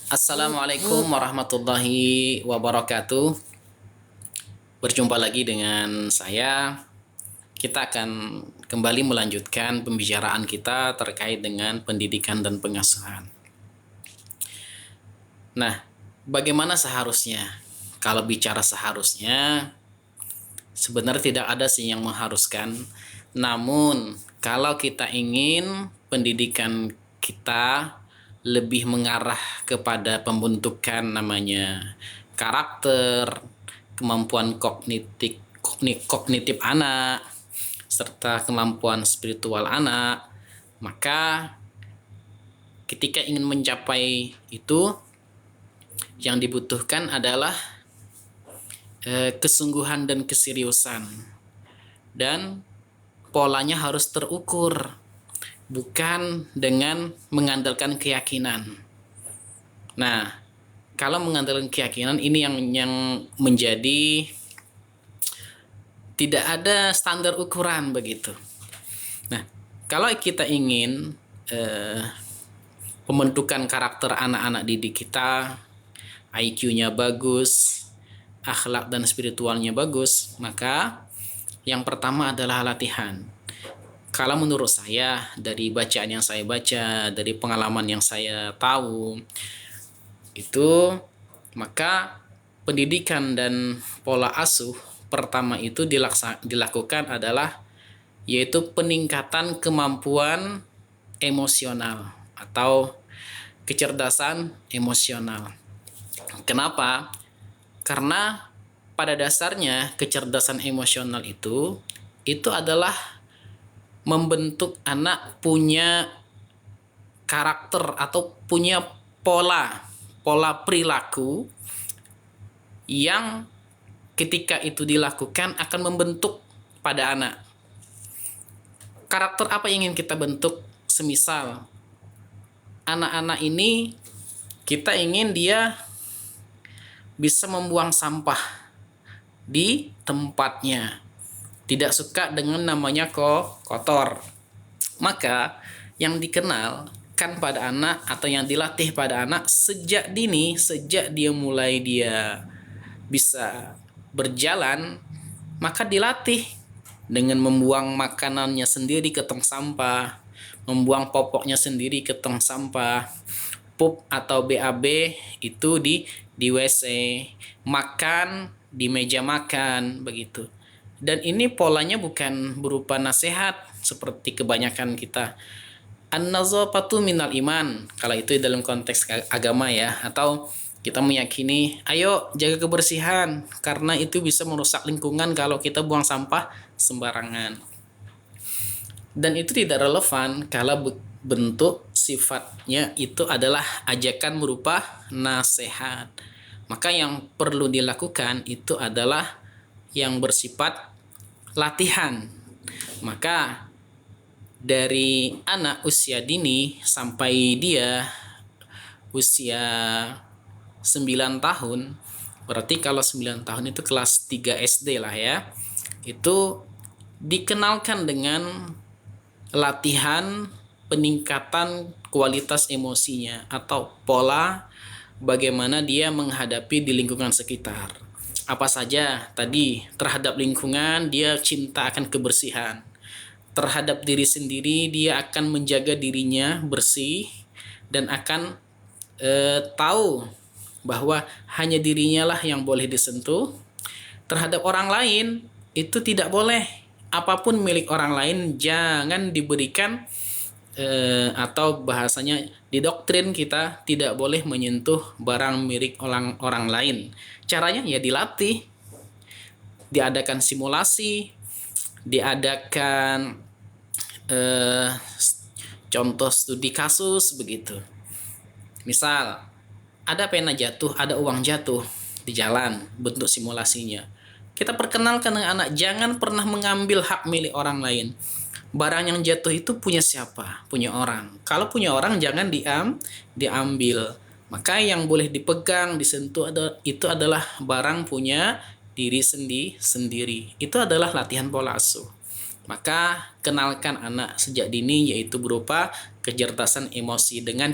Assalamualaikum warahmatullahi wabarakatuh. Berjumpa lagi dengan saya. Kita akan kembali melanjutkan pembicaraan kita terkait dengan pendidikan dan pengasuhan. Nah, bagaimana seharusnya? Kalau bicara seharusnya, sebenarnya tidak ada sih yang mengharuskan. Namun, kalau kita ingin pendidikan kita lebih mengarah kepada pembentukan namanya karakter, kemampuan kognitif anak, serta kemampuan spiritual anak, maka ketika ingin mencapai itu, yang dibutuhkan adalah kesungguhan dan keseriusan, dan polanya harus terukur, bukan dengan mengandalkan keyakinan. Nah, kalau mengandalkan keyakinan ini yang menjadi tidak ada standar ukuran begitu. Nah, kalau kita ingin pembentukan karakter anak-anak didik kita, IQ-nya bagus, akhlak dan spiritualnya bagus, maka yang pertama adalah latihan. Kalau menurut saya, dari bacaan yang saya baca, dari pengalaman yang saya tahu, itu maka pendidikan dan pola asuh pertama itu dilakukan adalah yaitu peningkatan kemampuan emosional atau kecerdasan emosional. Kenapa? Karena pada dasarnya kecerdasan emosional itu adalah membentuk anak punya karakter atau punya pola perilaku yang ketika itu dilakukan akan membentuk pada anak. Karakter apa yang ingin kita bentuk? Semisal anak-anak ini kita ingin dia bisa membuang sampah di tempatnya, tidak suka dengan namanya kotor. Maka yang dikenalkan pada anak atau yang dilatih pada anak sejak dini, sejak dia mulai dia bisa berjalan, maka dilatih dengan membuang makanannya sendiri ke tong sampah, membuang popoknya sendiri ke tong sampah, pup atau BAB itu di WC, makan di meja makan begitu. Dan ini polanya bukan berupa nasihat seperti kebanyakan kita. An-nazafatu minal iman, kalau itu dalam konteks agama ya, atau kita meyakini ayo jaga kebersihan karena itu bisa merusak lingkungan kalau kita buang sampah sembarangan. Dan itu tidak relevan kalau bentuk sifatnya itu adalah ajakan berupa nasihat. Maka yang perlu dilakukan itu adalah yang bersifat latihan. Maka dari anak usia dini sampai dia usia 9 tahun, berarti kalau 9 tahun itu kelas 3 SD lah ya, itu dikenalkan dengan latihan peningkatan kualitas emosinya atau pola bagaimana dia menghadapi di lingkungan sekitar. Apa saja tadi, terhadap lingkungan dia cinta akan kebersihan. Terhadap diri sendiri dia akan menjaga dirinya bersih dan akan tahu bahwa hanya dirinya lah yang boleh disentuh. Terhadap orang lain itu tidak boleh, apapun milik orang lain jangan diberikan atau bahasanya di doktrin kita tidak boleh menyentuh barang milik orang lain. Caranya ya dilatih, diadakan simulasi, diadakan contoh studi kasus begitu. Misal ada pena jatuh, ada uang jatuh di jalan, bentuk simulasinya. Kita perkenalkan dengan anak, jangan pernah mengambil hak milik orang lain. Barang yang jatuh itu punya siapa? Punya orang. Kalau punya orang jangan diambil. Maka yang boleh dipegang, disentuh itu adalah barang punya diri sendiri. Itu adalah latihan pola asuh. Maka kenalkan anak sejak dini yaitu berupa kecerdasan emosi dengan